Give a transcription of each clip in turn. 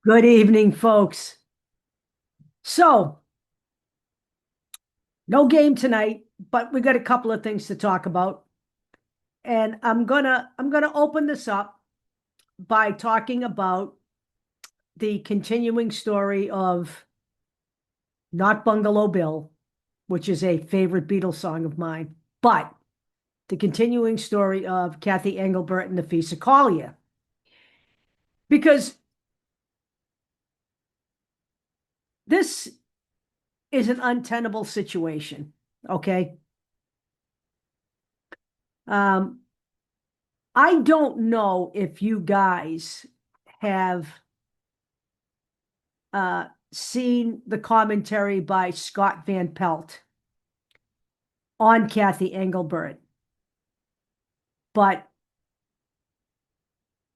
Good evening, folks. So, no game tonight, but we got a couple of things to talk about. And I'm gonna open this up by talking about the continuing story of Not Bungalow Bill, which is a favorite Beatles song of mine, but the continuing story of Kathy Engelbert and Nafisa Collier. Because this is an untenable situation, okay? Um, I don't know if you guys have seen the commentary by Scott Van Pelt on Kathy Engelbert, but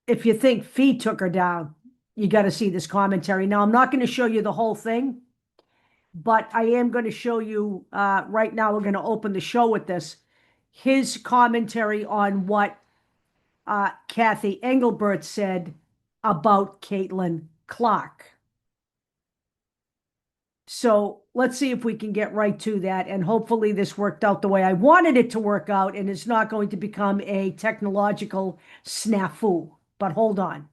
if you think Fee took her down, you got to see this commentary. Now, I'm not going to show you the whole thing, but I am going to show you right now. We're going to open the show with this. His commentary on what Kathy Engelbert said about Caitlin Clark. So let's see if we can get right to that. And hopefully this worked out the way I wanted it to work out and it's not going to become a technological snafu. But hold on.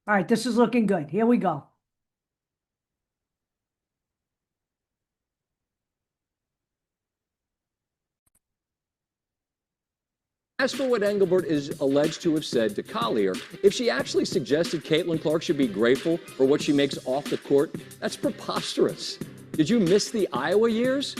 All right, this is looking good. Here we go. As for what Engelbert is alleged to have said to Collier, if she actually suggested Caitlin Clark should be grateful for what she makes off the court, that's preposterous. Did you miss the Iowa years?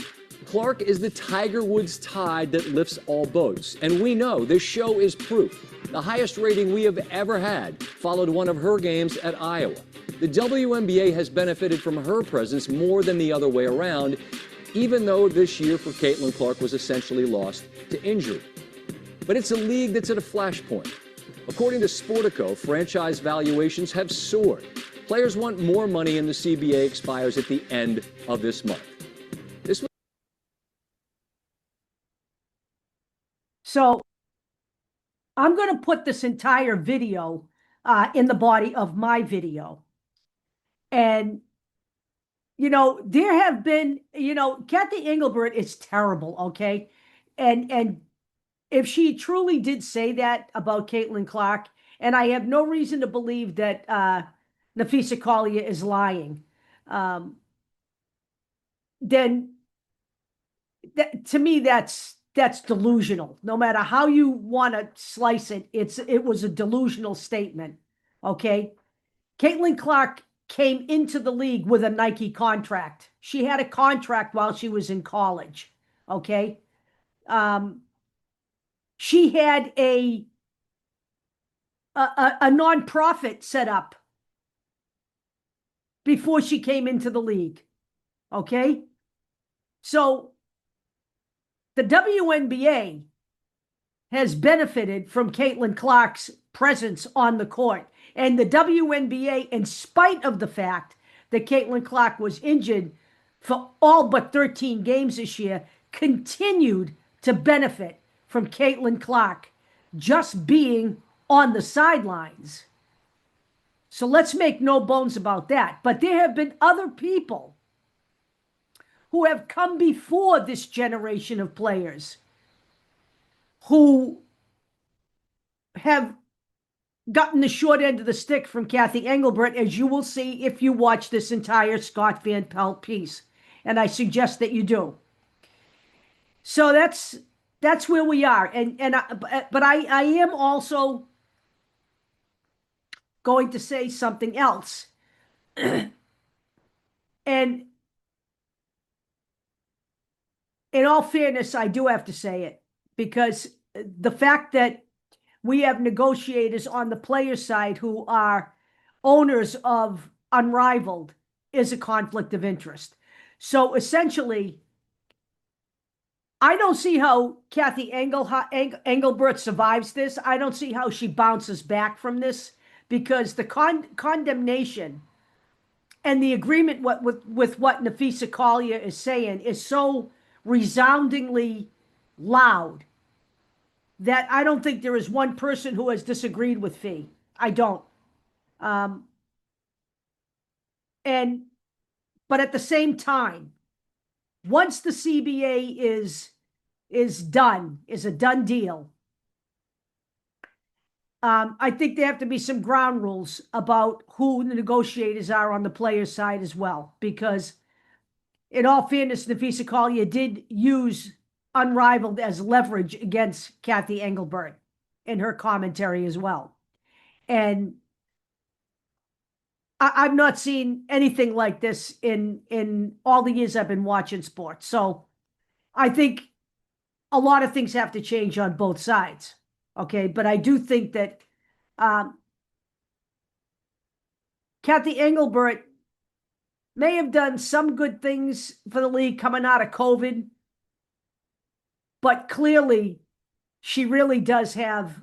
Clark is the Tiger Woods tide that lifts all boats. And we know this show is proof. The highest rating we have ever had followed one of her games at Iowa. The WNBA has benefited from her presence more than the other way around, even though this year for Caitlin Clark was essentially lost to injury. But it's a league that's at a flashpoint. According to Sportico, franchise valuations have soared. Players want more money and the CBA expires at the end of this month. So I'm going to put this entire video in the body of my video. And, there have been, Kathy Engelbert is terrible, okay? And if she truly did say that about Caitlin Clark, and I have no reason to believe that Nafisa Collier is lying, then to me that's delusional. No matter how you want to slice it, it was a delusional statement. Okay, Caitlin Clark came into the league with a Nike contract. She had a contract while she was in college. Okay. She had a nonprofit set up before she came into the league. Okay. So the WNBA has benefited from Caitlin Clark's presence on the court. And the WNBA, in spite of the fact that Caitlin Clark was injured for all but 13 games this year, continued to benefit from Caitlin Clark just being on the sidelines. So let's make no bones about that. But there have been other people who have come before this generation of players who have gotten the short end of the stick from Kathy Engelbert, as you will see if you watch this entire Scott Van Pelt piece. And I suggest that you do. So that's where we are. But I am also going to say something else. And in all fairness, I do have to say it, because the fact that we have negotiators on the player side who are owners of Unrivaled is a conflict of interest. So essentially, I don't see how Kathy Engelbert survives this. I don't see how she bounces back from this, because the condemnation and the agreement with what Nafisa Collier is saying is so resoundingly loud that I don't think there is one person who has disagreed with Fee. I don't. Um, but at the same time, once the CBA is a done deal, I think there have to be some ground rules about who the negotiators are on the players' side as well. Because, in all fairness, Nafisa Collier did use unrivaled as leverage against Kathy Engelbert in her commentary as well. And I've not seen anything like this in all the years I've been watching sports. So I think a lot of things have to change on both sides. Okay, but I do think that Kathy Engelbert may have done some good things for the league coming out of COVID, but clearly she really does have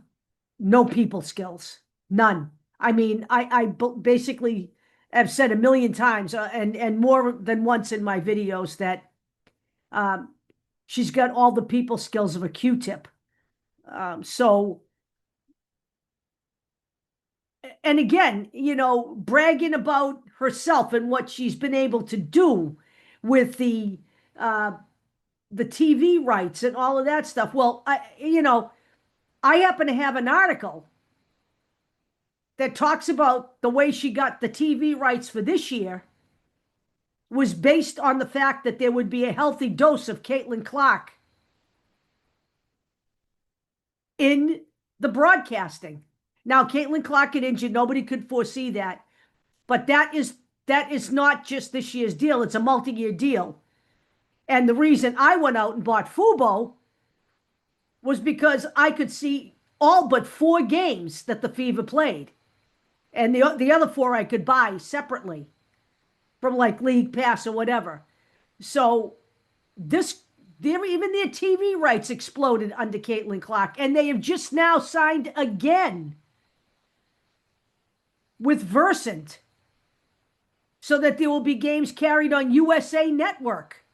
no people skills, none. I mean, I basically have said a million times and more than once in my videos that she's got all the people skills of a Q-tip. So, and again, bragging about herself and what she's been able to do with the TV rights and all of that stuff. Well, I happen to have an article that talks about the way she got the TV rights for this year was based on the fact that there would be a healthy dose of Caitlin Clark in the broadcasting. Now, Caitlin Clark get injured. Nobody could foresee that. But that is not just this year's deal. It's a multi-year deal. And the reason I went out and bought Fubo was because I could see all but 4 games that the Fever played. And the other 4 I could buy separately from like League Pass or whatever. So even their TV rights exploded under Caitlin Clark. And they have just now signed again with Versant so that there will be games carried on USA Network.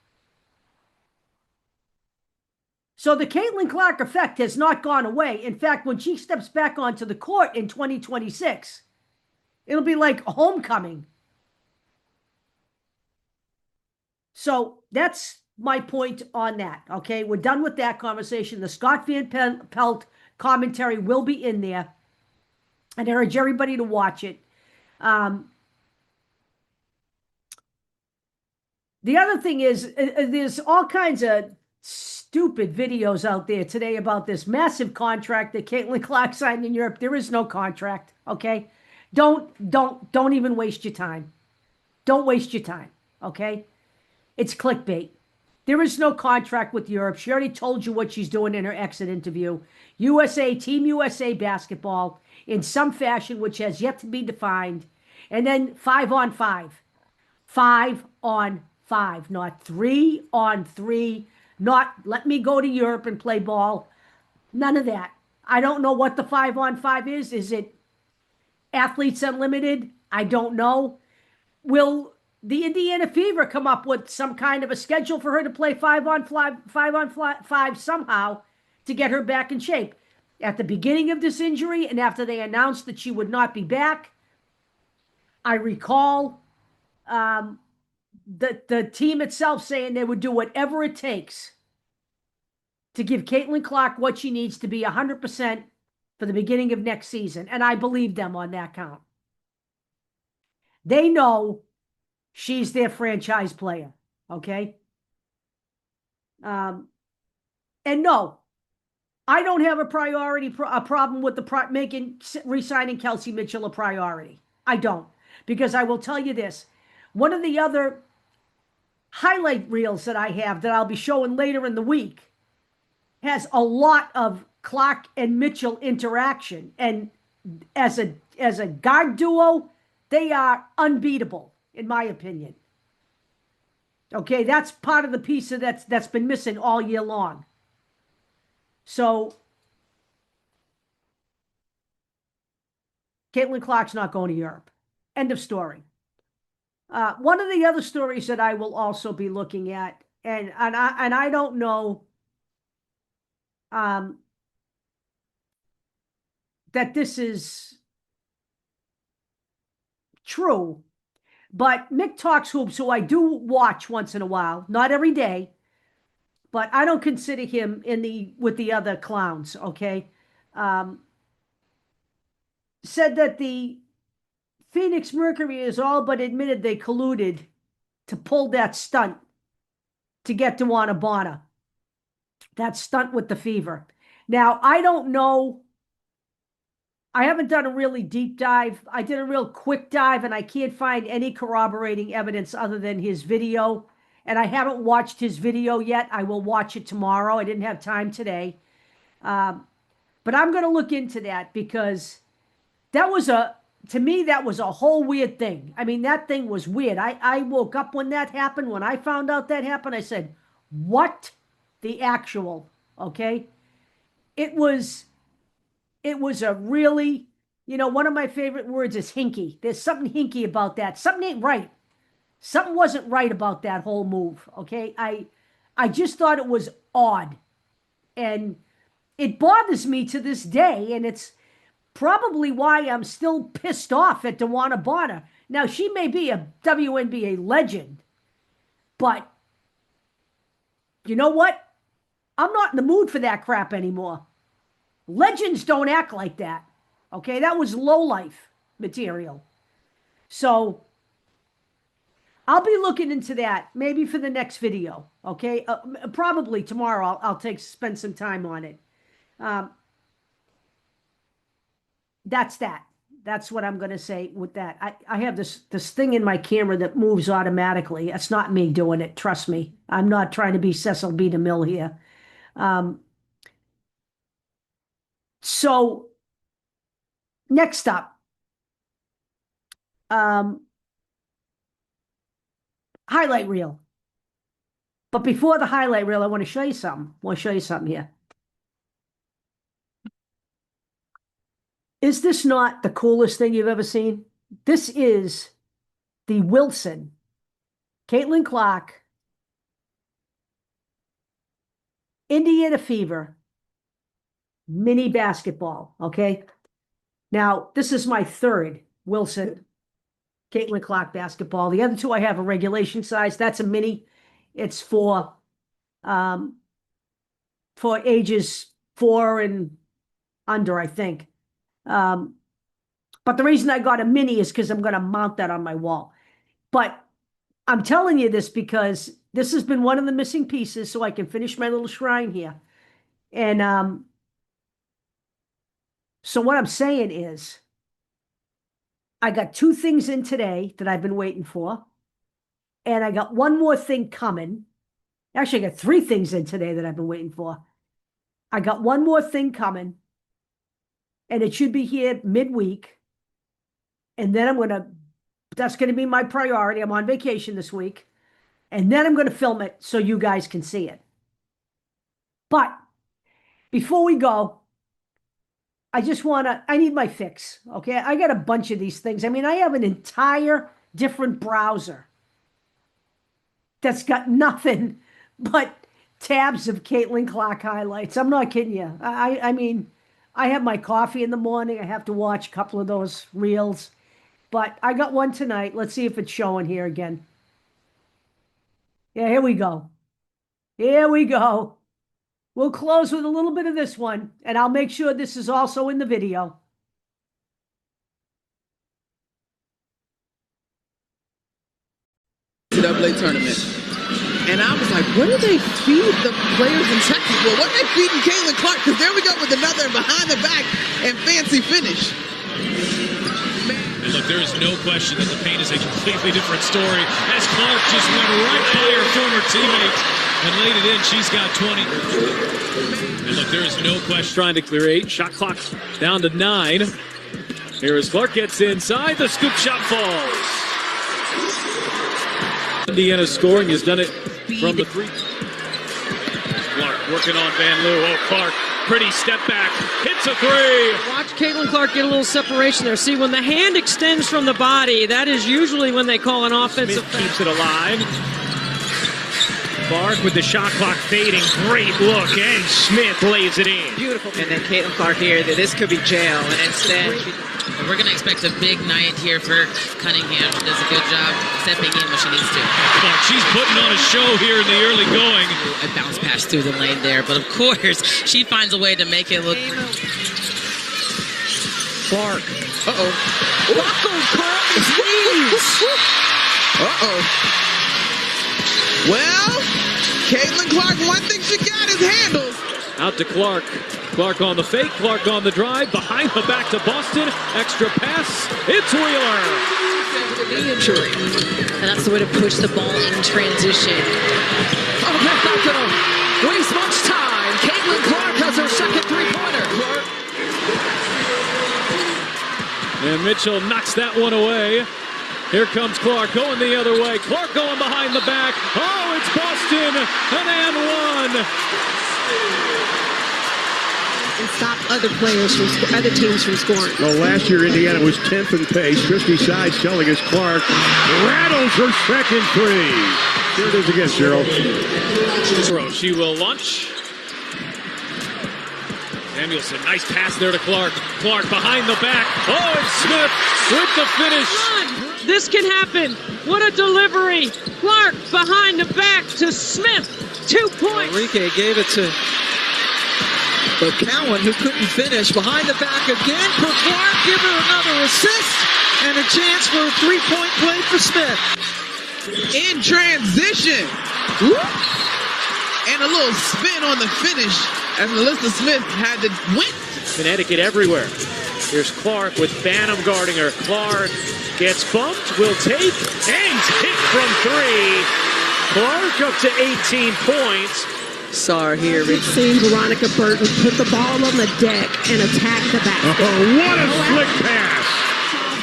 So the Caitlin Clark effect has not gone away. In fact, when she steps back onto the court in 2026, it'll be like a homecoming. So that's my point on that. Okay, we're done with that conversation. The Scott Van Pelt commentary will be in there. And I urge everybody to watch it. The other thing is, there's all kinds of stupid videos out there today about this massive contract that Caitlin Clark signed in Europe. There is no contract, okay? Don't even waste your time. Don't waste your time, okay? It's clickbait. There is no contract with Europe. She already told you what she's doing in her exit interview. Team USA basketball in some fashion, which has yet to be defined. And then 5-on-5. 5-on-5, not 3-on-3, not let me go to Europe and play ball. None of that. I don't know what the 5-on-5 is. Is it Athletes Unlimited? I don't know. Will the Indiana Fever come up with some kind of a schedule for her to play 5-on-5 somehow to get her back in shape? At the beginning of this injury and after they announced that she would not be back, I recall the team itself saying they would do whatever it takes to give Caitlin Clark what she needs to be 100% for the beginning of next season. And I believe them on that count. They know she's their franchise player, okay? And no, I don't have a problem with re-signing Kelsey Mitchell a priority. I don't. Because I will tell you this, one of the other highlight reels that I have that I'll be showing later in the week has a lot of Clark and Mitchell interaction. And as a guard duo, they are unbeatable, in my opinion. Okay, that's part of the piece that's been missing all year long. So Caitlin Clark's not going to Europe. End of story. One of the other stories that I will also be looking at, and I don't know that this is true. But Mick Talks Hoops, who I do watch once in a while, not every day, but I don't consider him with the other clowns, okay? Said that the Phoenix Mercury has all but admitted they colluded to pull that stunt to get DeWanna Bonner. That stunt with the fever. Now, I don't know. I haven't done a really deep dive. I did a real quick dive, and I can't find any corroborating evidence other than his video. And I haven't watched his video yet. I will watch it tomorrow. I didn't have time today. But I'm going to look into that because that was to me, that was a whole weird thing. I mean, that thing was weird. I woke up when that happened. When I found out that happened, I said, what the actual, okay? It was a really, one of my favorite words is hinky. There's something hinky about that. Something ain't right. Something wasn't right about that whole move, okay? I just thought it was odd. And it bothers me to this day, and it's probably why I'm still pissed off at DeWanna Bonner. Now, she may be a WNBA legend, but you know what? I'm not in the mood for that crap anymore. Legends don't act like that. Okay, that was lowlife material. So I'll be looking into that maybe for the next video. Okay, probably tomorrow. I'll spend some time on it. That's that. That's what I'm going to say with that. I have this thing in my camera that moves automatically. That's not me doing it. Trust me. I'm not trying to be Cecil B. DeMille here. So next up, highlight reel. But before the highlight reel, I want to show you something. I want to show you something here. Is this not the coolest thing you've ever seen? This is the Wilson, Caitlin Clark, Indiana Fever mini basketball, okay? Now, this is my third Wilson, Caitlin Clark basketball. The other two I have a regulation size. That's a mini. It's for ages 4 and under, I think. But the reason I got a mini is because I'm going to mount that on my wall. But I'm telling you this because this has been one of the missing pieces so I can finish my little shrine here. And so what I'm saying is I got 2 things in today that I've been waiting for. And I got one more thing coming. Actually, I got 3 things in today that I've been waiting for. I got one more thing coming. And it should be here midweek. And then that's going to be my priority. I'm on vacation this week. And then I'm going to film it so you guys can see it. But before we go, I need my fix, okay? I got a bunch of these things. I mean, I have an entire different browser that's got nothing but tabs of Caitlin Clark highlights. I'm not kidding you. I mean, I have my coffee in the morning. I have to watch a couple of those reels. But I got one tonight. Let's see if it's showing here again. Yeah, here we go. Here we go. We'll close with a little bit of this one, and I'll make sure this is also in the video. NCAA tournament. And I was like, what do they feed the players in Texas? Well, what are they feeding Caitlin Clark? Because there we go with another behind the back and fancy finish. And look, there is no question that the paint is a completely different story as Clark just went right by her former teammate and laid it in. She's got 20. And look, there is no question. Trying to clear 8. Shot clock down to 9. Here as Clark gets inside. The scoop shot falls. Indiana scoring has done it from the 3. Clark working on Van Loo. Oh, Clark. Pretty step back. Hits a 3. Watch Caitlin Clark get a little separation there. See, when the hand extends from the body, that is usually when they call an offensive Smith keeps it alive. Clark with the shot clock fading. Great look, and Smith lays it in. Beautiful. And then Caitlin Clark here, that this could be jail. And instead, we're going to expect a big night here for Cunningham. She does a good job stepping in when she needs to. Clark, she's putting on a show here in the early going. A bounce pass through the lane there, but of course, she finds a way to make it look. Clark. uh-oh. Rocco Clark is uh-oh. Well, Caitlin Clark, one thing she got is handles. Out to Clark. Clark on the fake. Clark on the drive. Behind the back to Boston. Extra pass. It's Wheeler. Knee injury. And that's the way to push the ball in transition. Oh, that's not going to waste much time. Caitlin Clark has her second three-pointer. And Mitchell knocks that one away. Here comes Clark going the other way. Clark going behind the back. Oh, it's Boston. An and one. And stop other players from other teams from scoring. Well, last year Indiana was 10th in pace. Christy Sides telling us Clark rattles her second three. Here it is again, Cheryl. She will launch. Samuelson, nice pass there to Clark. Clark behind the back. Oh, it's Smith with the finish. This can happen. What a delivery. Clark behind the back to Smith. 2 points. Enrique gave it to Cowan, who couldn't finish. Behind the back again for Clark. Give her another assist. And a chance for a three-point play for Smith. In transition. And a little spin on the finish as Melissa Smith had to win. Connecticut everywhere. Here's Clark with Banham guarding her. Clark gets bumped, will take, and hit from three. Clark up to 18 points. Saw her here. We've seen Veronica Burton put the ball on the deck and attack the basket. Oh, what a slick pass.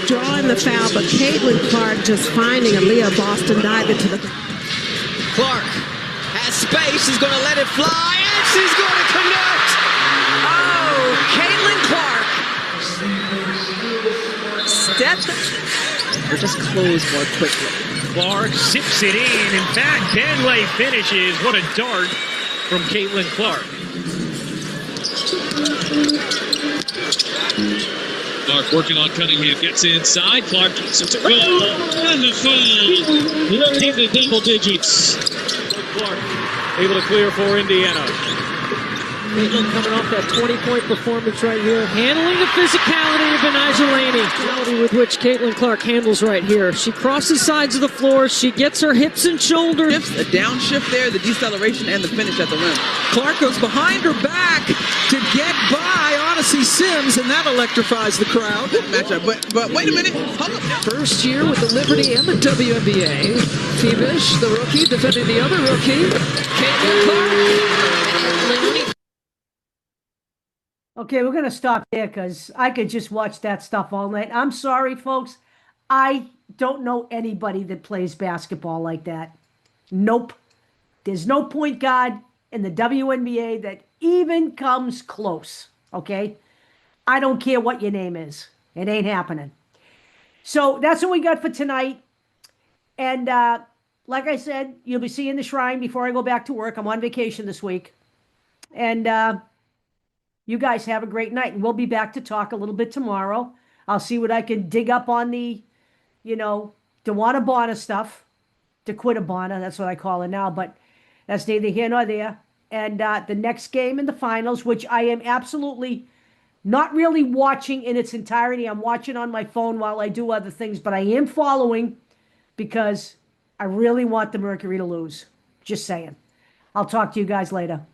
Drawing the foul, but Caitlin Clark just finding Aaliyah Boston dive into the... Clark has space. She's going to let it fly, and she's going to connect. Oh, Caitlin Clark. Or just close more quickly. Clark zips it in. In fact, Benlay finishes. What a dart from Caitlin Clark. Clark working on Cunningham, gets inside. Clark gets it to and the foul. Keep the double digits. Clark able to clear for Indiana. Caitlin coming off that 20-point performance right here. Handling the physicality of Benijah Laney. Physicality with which Caitlin Clark handles right here. She crosses sides of the floor. She gets her hips and shoulders. A downshift there, the deceleration, and the finish at the rim. Clark goes behind her back to get by Odyssey Sims, and that electrifies the crowd. Matchup, but wait a minute. Hold up. First year with the Liberty and the WNBA. Phoebish, the rookie, defending the other rookie. Caitlin Clark. Okay, we're going to stop there because I could just watch that stuff all night. I'm sorry, folks. I don't know anybody that plays basketball like that. Nope. There's no point guard in the WNBA that even comes close, okay? I don't care what your name is. It ain't happening. So that's what we got for tonight. And like I said, you'll be seeing the Shrine before I go back to work. I'm on vacation this week. And you guys have a great night. And we'll be back to talk a little bit tomorrow. I'll see what I can dig up on the, DeWanna Bonner stuff. DeQuitta Bonner, that's what I call it now. But that's neither here nor there. And the next game in the finals, which I am absolutely not really watching in its entirety. I'm watching on my phone while I do other things. But I am following because I really want the Mercury to lose. Just saying. I'll talk to you guys later.